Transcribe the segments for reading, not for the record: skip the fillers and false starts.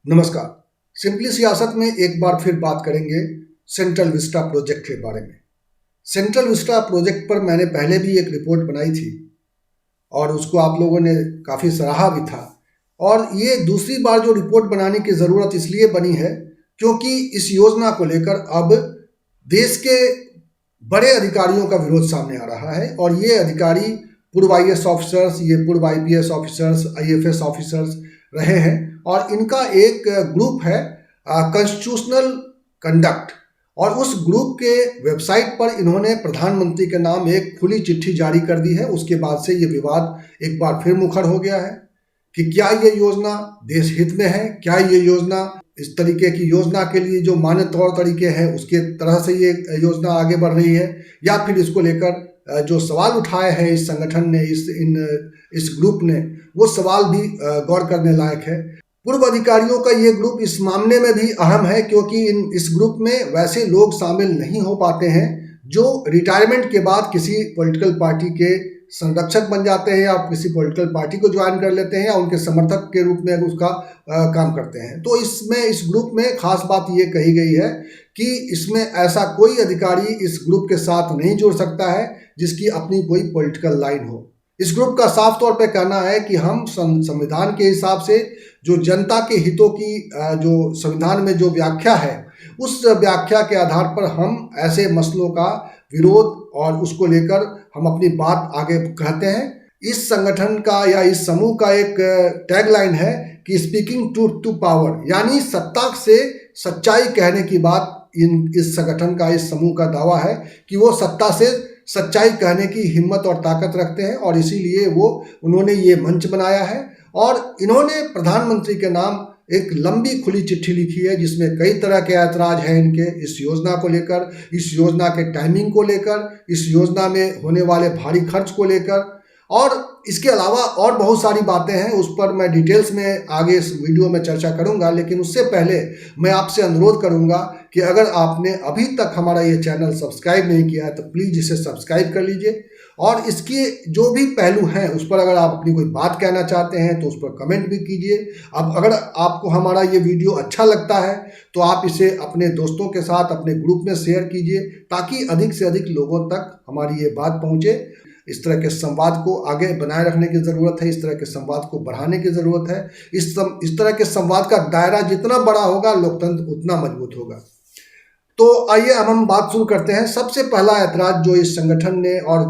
नमस्कार। सिंपली सियासत में एक बार फिर बात करेंगे सेंट्रल विस्टा प्रोजेक्ट के बारे में। सेंट्रल विस्टा प्रोजेक्ट पर मैंने पहले भी एक रिपोर्ट बनाई थी और उसको आप लोगों ने काफ़ी सराहा भी था। और ये दूसरी बार जो रिपोर्ट बनाने की ज़रूरत इसलिए बनी है क्योंकि इस योजना को लेकर अब देश के बड़े अधिकारियों का विरोध सामने आ रहा है। और ये अधिकारी पूर्व आईएएस ऑफिसर्स, ये पूर्व आईपीएस ऑफिसर्स, आईएफएस ऑफिसर्स रहे हैं और इनका एक ग्रुप है कॉन्स्टिट्यूशनल कंडक्ट। और उस ग्रुप के वेबसाइट पर इन्होंने प्रधानमंत्री के नाम एक खुली चिट्ठी जारी कर दी है। उसके बाद से ये विवाद एक बार फिर मुखर हो गया है कि क्या ये योजना देश हित में है, क्या ये योजना इस तरीके की योजना के लिए जो मान्य तौर तरीके हैं उसके तरह से ये योजना आगे बढ़ रही है, या फिर इसको लेकर जो सवाल उठाए हैं इस संगठन ने, इस ग्रुप ने, वो सवाल भी गौर करने लायक है। पूर्व अधिकारियों का ये ग्रुप इस मामले में भी अहम है क्योंकि इस ग्रुप में वैसे लोग शामिल नहीं हो पाते हैं जो रिटायरमेंट के बाद किसी पॉलिटिकल पार्टी के संरक्षक बन जाते हैं या किसी पॉलिटिकल पार्टी को ज्वाइन कर लेते हैं या उनके समर्थक के रूप में उसका काम करते हैं। तो इस ग्रुप में खास बात ये कही गई है कि इसमें ऐसा कोई अधिकारी इस ग्रुप के साथ नहीं जुड़ सकता है जिसकी अपनी कोई पॉलिटिकल लाइन हो। इस ग्रुप का साफ तौर पे कहना है कि हम संविधान के हिसाब से जो जनता के हितों की जो संविधान में जो व्याख्या है उस व्याख्या के आधार पर हम ऐसे मसलों का विरोध और उसको लेकर हम अपनी बात आगे कहते हैं। इस संगठन का या इस समूह का एक टैगलाइन है कि स्पीकिंग ट्रूथ टू पावर, यानी सत्ता से सच्चाई कहने की बात इस संगठन का, इस समूह का दावा है कि वो सत्ता से सच्चाई कहने की हिम्मत और ताकत रखते हैं और इसीलिए उन्होंने ये मंच बनाया है। और इन्होंने प्रधानमंत्री के नाम एक लंबी खुली चिट्ठी लिखी है जिसमें कई तरह के ऐतराज हैं इनके इस योजना को लेकर, इस योजना के टाइमिंग को लेकर, इस योजना में होने वाले भारी खर्च को लेकर, और इसके अलावा और बहुत सारी बातें हैं। उस पर मैं डिटेल्स में आगे इस वीडियो में चर्चा करूंगा, लेकिन उससे पहले मैं आपसे अनुरोध करूंगा कि अगर आपने अभी तक हमारा ये चैनल सब्सक्राइब नहीं किया है तो प्लीज़ इसे सब्सक्राइब कर लीजिए और इसके जो भी पहलू हैं उस पर अगर आप अपनी कोई बात कहना चाहते हैं तो उस पर कमेंट भी कीजिए। अब अगर आपको हमारा ये वीडियो अच्छा लगता है तो आप इसे अपने दोस्तों के साथ अपने ग्रुप में शेयर कीजिए ताकि अधिक से अधिक लोगों तक हमारी ये बात पहुँचे। इस तरह के संवाद को आगे बनाए रखने की ज़रूरत है, इस तरह के संवाद को बढ़ाने की ज़रूरत है। इस तरह के संवाद का दायरा जितना बड़ा होगा लोकतंत्र उतना मजबूत होगा। तो आइए अब हम बात शुरू करते हैं। सबसे पहला ऐतराज जो इस संगठन ने और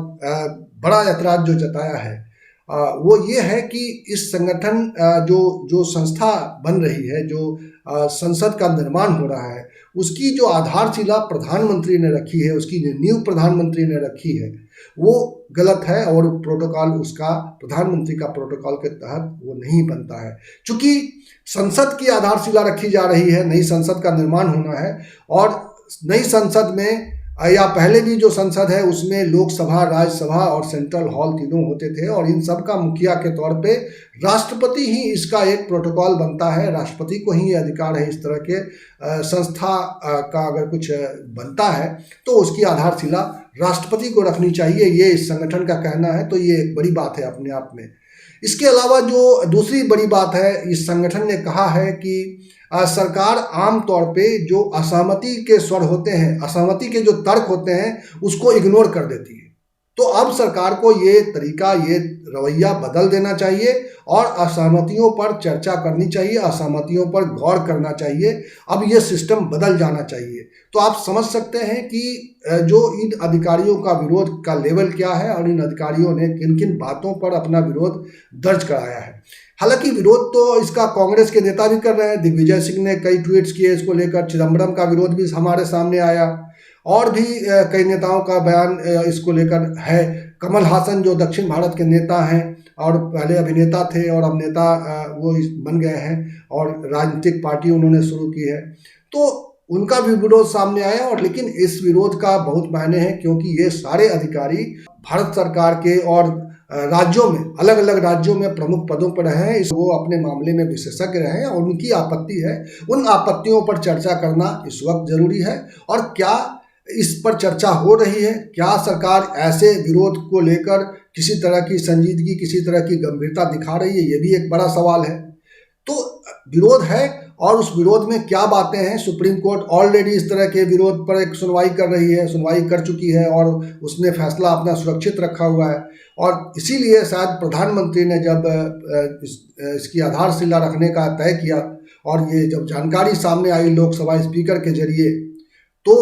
बड़ा ऐतराज जो जताया है वो ये है कि इस संगठन जो संस्था बन रही है, जो संसद का निर्माण हो रहा है, उसकी जो आधारशिला प्रधानमंत्री ने रखी है, उसकी नींव प्रधानमंत्री ने रखी है, वो गलत है और प्रोटोकॉल उसका प्रधानमंत्री का प्रोटोकॉल के तहत वो नहीं बनता है। चूंकि संसद की आधारशिला रखी जा रही है, नई संसद का निर्माण होना है और नई संसद में या पहले भी जो संसद है उसमें लोकसभा, राज्यसभा और सेंट्रल हॉल तीनों होते थे और इन सब का मुखिया के तौर पे राष्ट्रपति ही इसका एक प्रोटोकॉल बनता है। राष्ट्रपति को ही ये अधिकार है इस तरह के संस्था का अगर कुछ बनता है तो उसकी आधारशिला राष्ट्रपति को रखनी चाहिए, ये इस संगठन का कहना है। तो ये एक बड़ी बात है अपने आप में। इसके अलावा जो दूसरी बड़ी बात है, इस संगठन ने कहा है कि सरकार आमतौर पे जो असहमति के स्वर होते हैं, असहमति के जो तर्क होते हैं उसको इग्नोर कर देती है। तो अब सरकार को ये तरीका, ये रवैया बदल देना चाहिए और असहमतियों पर चर्चा करनी चाहिए, असहमतियों पर गौर करना चाहिए। अब ये सिस्टम बदल जाना चाहिए। तो आप समझ सकते हैं कि जो इन अधिकारियों का विरोध का लेवल क्या है और इन अधिकारियों ने किन किन बातों पर अपना विरोध दर्ज कराया है। हालांकि विरोध तो इसका कांग्रेस के नेता भी कर रहे हैं। दिग्विजय सिंह ने कई ट्वीट्स किए इसको लेकर, चिदम्बरम का विरोध भी हमारे सामने आया और भी कई नेताओं का बयान इसको लेकर है। कमल हासन जो दक्षिण भारत के नेता हैं और पहले अभिनेता थे और अब नेता वो बन गए हैं और राजनीतिक पार्टी उन्होंने शुरू की है, तो उनका भी विरोध सामने आया। और लेकिन इस विरोध का बहुत मायने हैं क्योंकि ये सारे अधिकारी भारत सरकार के और राज्यों में, अलग अलग राज्यों में प्रमुख पदों पर रहे हैं, वो अपने मामले में विशेषज्ञ रहे हैं और उनकी आपत्ति है। उन आपत्तियों पर चर्चा करना इस वक्त जरूरी है। और क्या इस पर चर्चा हो रही है? क्या सरकार ऐसे विरोध को लेकर किसी तरह की संजीदगी, किसी तरह की गंभीरता दिखा रही है? ये भी एक बड़ा सवाल है। तो विरोध है और उस विरोध में क्या बातें हैं। सुप्रीम कोर्ट ऑलरेडी इस तरह के विरोध पर एक सुनवाई कर रही है, सुनवाई कर चुकी है और उसने फैसला अपना सुरक्षित रखा हुआ है। और इसीलिए शायद प्रधानमंत्री ने जब इसकी आधारशिला रखने का तय किया और ये जब जानकारी सामने आई लोकसभा स्पीकर के जरिए, तो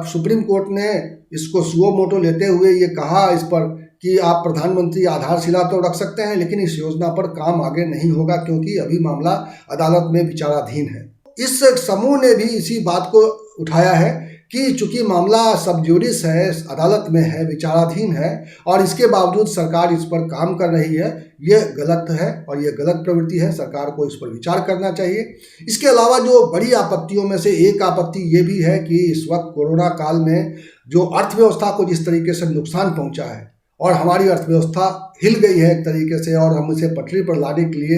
सुप्रीम कोर्ट ने इसको सुओ मोटो लेते हुए ये कहा इस पर कि आप प्रधानमंत्री आधारशिला तो रख सकते हैं, लेकिन इस योजना पर काम आगे नहीं होगा क्योंकि अभी मामला अदालत में विचाराधीन है। इस समूह ने भी इसी बात को उठाया है कि चूंकि मामला सब जुडिस है, अदालत में है, विचाराधीन है और इसके बावजूद सरकार इस पर काम कर रही है, ये गलत है और ये गलत प्रवृत्ति है। सरकार को इस पर विचार करना चाहिए। इसके अलावा जो बड़ी आपत्तियों में से एक आपत्ति ये भी है कि इस वक्त कोरोना काल में जो अर्थव्यवस्था को जिस तरीके से नुकसान पहुंचा है और हमारी अर्थव्यवस्था हिल गई है एक तरीके से, और हम इसे पटरी पर लाने के लिए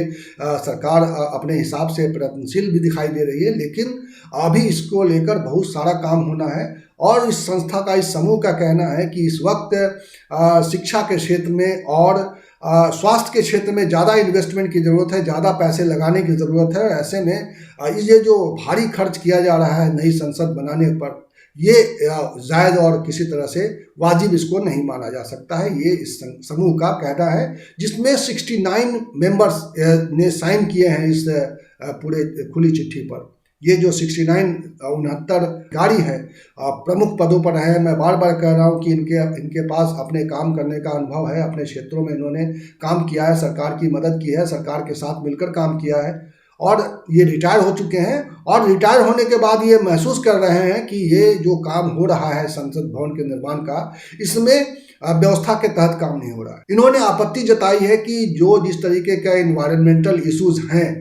सरकार अपने हिसाब से प्रयत्नशील भी दिखाई दे रही है, लेकिन अभी इसको लेकर बहुत सारा काम होना है। और इस संस्था का, इस समूह का कहना है कि इस वक्त शिक्षा के क्षेत्र में और स्वास्थ्य के क्षेत्र में ज़्यादा इन्वेस्टमेंट की ज़रूरत है, ज़्यादा पैसे लगाने की ज़रूरत है। ऐसे में ये जो भारी खर्च किया जा रहा है नई संसद बनाने पर, ये जायज़ और किसी तरह से वाजिब इसको नहीं माना जा सकता है। ये इस समूह का कहना है, जिसमें 69 मेंबर्स ने साइन किए हैं इस पूरे खुली चिट्ठी पर। ये जो 69 गाड़ी है प्रमुख पदों पर है। मैं बार बार कह रहा हूँ कि इनके पास अपने काम करने का अनुभव है, अपने क्षेत्रों में इन्होंने काम किया है, सरकार की मदद की है, सरकार के साथ मिलकर काम किया है और ये रिटायर हो चुके हैं। और रिटायर होने के बाद ये महसूस कर रहे हैं कि ये जो काम हो रहा है संसद भवन के निर्माण का, इसमें व्यवस्था के तहत काम नहीं हो रहा है। इन्होंने आपत्ति जताई है कि जो जिस तरीके का एनवायरमेंटल इश्यूज हैं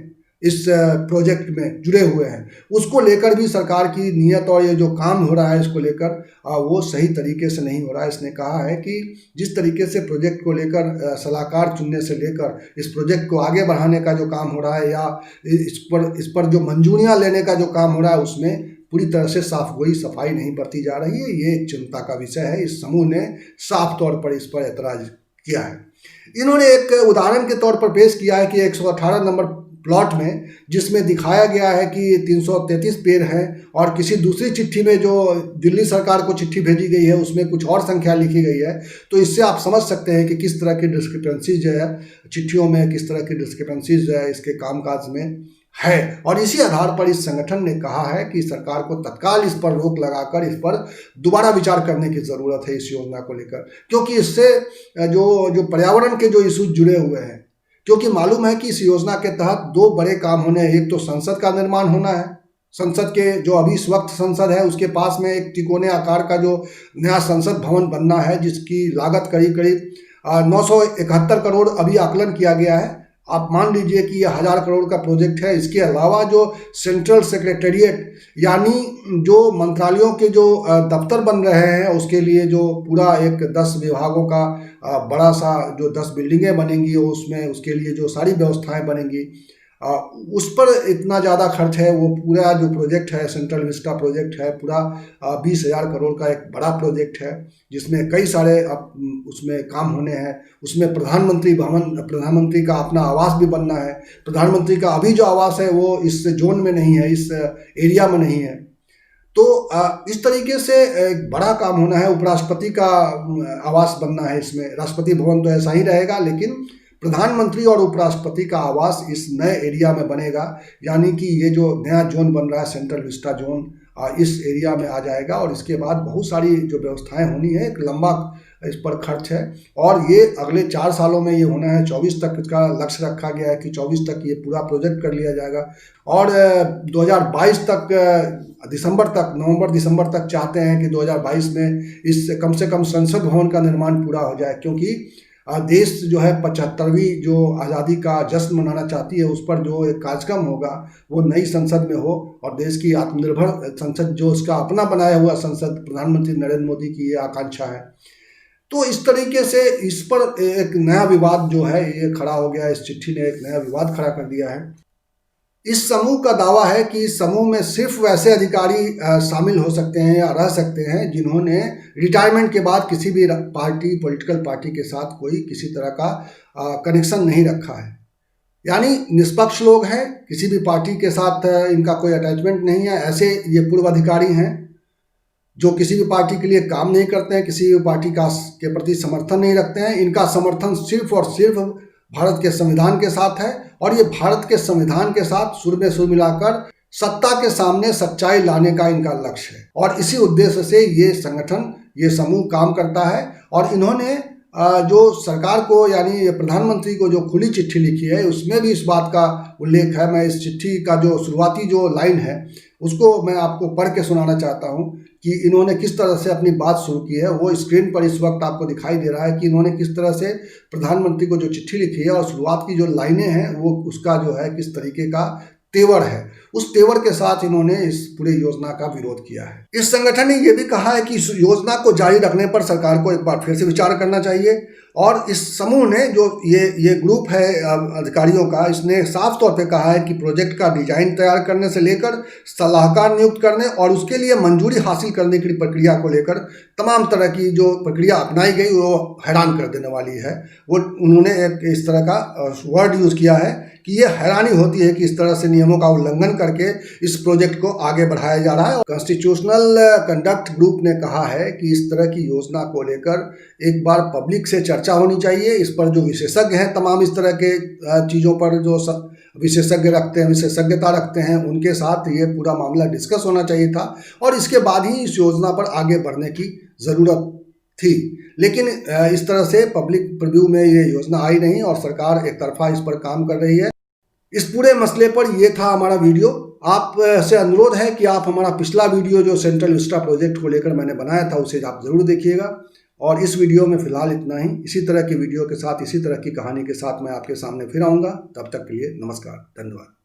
इस प्रोजेक्ट में जुड़े हुए हैं, उसको लेकर भी सरकार की नीयत और ये जो काम हो रहा है इसको लेकर वो सही तरीके से नहीं हो रहा है। इसने कहा है कि जिस तरीके से प्रोजेक्ट को लेकर सलाहकार चुनने से लेकर इस प्रोजेक्ट को आगे बढ़ाने का जो काम हो रहा है या इस पर जो मंजूरियां लेने का जो काम हो रहा है, उसमें पूरी तरह से सफाई नहीं बरती जा रही है। ये एक चिंता का विषय है। इस समूह ने साफ तौर पर इस पर एतराज किया है। इन्होंने एक उदाहरण के तौर पर पेश किया है कि 118 नंबर प्लॉट में, जिसमें दिखाया गया है कि 333 पेड़ हैं और किसी दूसरी चिट्ठी में जो दिल्ली सरकार को चिट्ठी भेजी गई है उसमें कुछ और संख्या लिखी गई है। तो इससे आप समझ सकते हैं कि किस तरह की डिस्क्रिपेंसीज जो है चिट्ठियों में, किस तरह की डिस्क्रिपेंसीज जो है इसके कामकाज में है। और इसी आधार पर इस संगठन ने कहा है कि सरकार को तत्काल इस पर रोक लगाकर इस पर दोबारा विचार करने की ज़रूरत है इस योजना को लेकर, क्योंकि इससे जो पर्यावरण के जो इशूज जुड़े हुए हैं, क्योंकि मालूम है कि इस योजना के तहत दो बड़े काम होने हैं। एक तो संसद का निर्माण होना है। संसद के जो अभी इस वक्त संसद है उसके पास में एक तिकोने आकार का जो नया संसद भवन बनना है, जिसकी लागत करीब 971 करोड़ अभी आकलन किया गया है। आप मान लीजिए कि यह 1000 करोड़ का प्रोजेक्ट है। इसके अलावा जो सेंट्रल सेक्रेटेरिएट यानी जो मंत्रालयों के जो दफ्तर बन रहे हैं, उसके लिए जो पूरा एक 10 विभागों का बड़ा सा जो 10 बिल्डिंगें बनेंगी, उसमें उसके लिए जो सारी व्यवस्थाएं बनेंगी, उस पर इतना ज़्यादा खर्च है। वो पूरा जो प्रोजेक्ट है, सेंट्रल विस्टा प्रोजेक्ट है, पूरा 20,000 करोड़ का एक बड़ा प्रोजेक्ट है, जिसमें कई सारे उसमें काम होने हैं। उसमें प्रधानमंत्री भवन, प्रधानमंत्री का अपना आवास भी बनना है। प्रधानमंत्री का अभी जो आवास है वो इस जोन में नहीं है, इस एरिया में नहीं है। तो इस तरीके से एक बड़ा काम होना है। उपराष्ट्रपति का आवास बनना है इसमें। राष्ट्रपति भवन तो ऐसा ही रहेगा, लेकिन प्रधानमंत्री और उपराष्ट्रपति का आवास इस नए एरिया में बनेगा। यानी कि ये जो नया जोन बन रहा है, सेंट्रल विस्टा जोन, इस एरिया में आ जाएगा। और इसके बाद बहुत सारी जो व्यवस्थाएं होनी है, एक लंबा इस पर खर्च है और ये अगले 4 सालों में ये होना है। 24 तक इसका लक्ष्य रखा गया है कि 24 तक ये पूरा प्रोजेक्ट कर लिया जाएगा और 2022 तक, नवंबर दिसंबर तक चाहते हैं कि 2022 में इस कम से कम संसद भवन का निर्माण पूरा हो जाए, क्योंकि देश जो है 75वीं जो आज़ादी का जश्न मनाना चाहती है, उस पर जो एक कार्यक्रम होगा वो नई संसद में हो और देश की आत्मनिर्भर संसद, जो उसका अपना बनाया हुआ संसद, प्रधानमंत्री नरेंद्र मोदी की ये आकांक्षा है। तो इस तरीके से इस पर एक नया विवाद जो है ये खड़ा हो गया। इस चिट्ठी ने एक नया विवाद खड़ा कर दिया है। इस समूह का दावा है कि इस समूह में सिर्फ वैसे अधिकारी शामिल हो सकते हैं या रह सकते हैं जिन्होंने रिटायरमेंट के बाद किसी भी पॉलिटिकल पार्टी के साथ कोई किसी तरह का कनेक्शन नहीं रखा है। यानी निष्पक्ष लोग हैं, किसी भी पार्टी के साथ इनका कोई अटैचमेंट नहीं है। ऐसे ये पूर्व अधिकारी हैं जो किसी भी पार्टी के लिए काम नहीं करते हैं, किसी भी पार्टी का के प्रति समर्थन नहीं रखते हैं। इनका समर्थन सिर्फ और सिर्फ भारत के संविधान के साथ है, और ये भारत के संविधान के साथ सुर में सुर मिलाकर सत्ता के सामने सच्चाई लाने का इनका लक्ष्य है, और इसी उद्देश्य से ये संगठन, ये समूह काम करता है। और इन्होंने जो सरकार को यानी प्रधानमंत्री को जो खुली चिट्ठी लिखी है, उसमें भी इस बात का उल्लेख है। मैं इस चिट्ठी का जो शुरुआती जो लाइन है उसको मैं आपको पढ़ के सुनाना चाहता हूं कि इन्होंने किस तरह से अपनी बात शुरू की है। वो स्क्रीन पर इस वक्त आपको दिखाई दे रहा है कि इन्होंने किस तरह से प्रधानमंत्री को जो चिट्ठी लिखी है, और शुरुआत की जो लाइनें हैं वो उसका जो है किस तरीके का तेवर है, उस तेवर के साथ इन्होंने इस पूरी योजना का विरोध किया है। इस संगठन ने यह भी कहा है कि इस योजना को जारी रखने पर सरकार को एक बार फिर से विचार करना चाहिए। और इस समूह ने जो ये ग्रुप है अधिकारियों का, इसने साफ तौर पे कहा है कि प्रोजेक्ट का डिजाइन तैयार करने से लेकर सलाहकार नियुक्त करने और उसके लिए मंजूरी हासिल करने की प्रक्रिया को लेकर तमाम तरह की जो प्रक्रिया अपनाई गई वो हैरान कर देने वाली है। वो उन्होंने एक इस तरह का वर्ड यूज़ किया है कि ये हैरानी होती है कि इस तरह से नियमों का उल्लंघन करके इस प्रोजेक्ट को आगे बढ़ाया जा रहा है। कॉन्स्टिट्यूशनल कंडक्ट ग्रुप ने कहा है कि इस तरह की योजना को लेकर एक बार पब्लिक से चर्चा होनी चाहिए। इस पर जो विशेषज्ञ हैं, तमाम इस तरह के चीज़ों पर जो विशेषज्ञता रखते हैं, उनके साथ ये पूरा मामला डिस्कस होना चाहिए था, और इसके बाद ही इस योजना पर आगे बढ़ने की ज़रूरत थी। लेकिन इस तरह से पब्लिक प्रीव्यू में ये योजना आई नहीं, और सरकार एक तरफा इस पर काम कर रही है। इस पूरे मसले पर ये था हमारा वीडियो। आप से अनुरोध है कि आप हमारा पिछला वीडियो जो सेंट्रल विस्टा प्रोजेक्ट को लेकर मैंने बनाया था उसे आप ज़रूर देखिएगा। और इस वीडियो में फ़िलहाल इतना ही। इसी तरह की वीडियो के साथ, इसी तरह की कहानी के साथ मैं आपके सामने फिर आऊँगा। तब तक के लिए नमस्कार, धन्यवाद।